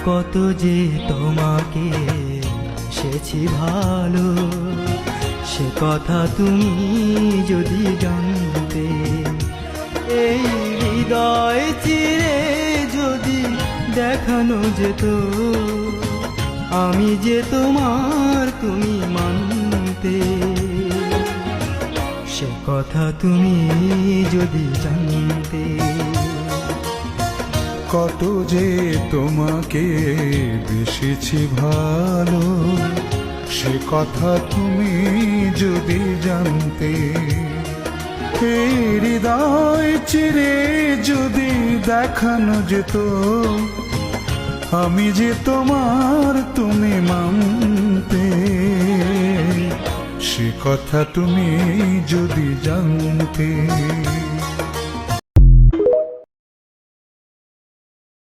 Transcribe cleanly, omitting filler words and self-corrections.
কত যে তোমাকে সেছি ভালো, সে কথা তুমি যদি জানতে। এই হৃদয় চিরে যদি দেখানো যেত, আমি যে তোমার তুমি মানতে। সে কথা তুমি যদি জানতে। কত যে তোমাকে বেসেছি ভালো, সে কথা তুমি যদি জানতে। এই হৃদয় চিরে যদি দেখানো যেত, আমি যে তোমার তুমি মানতে। সে কথা তুমি যদি জানতে।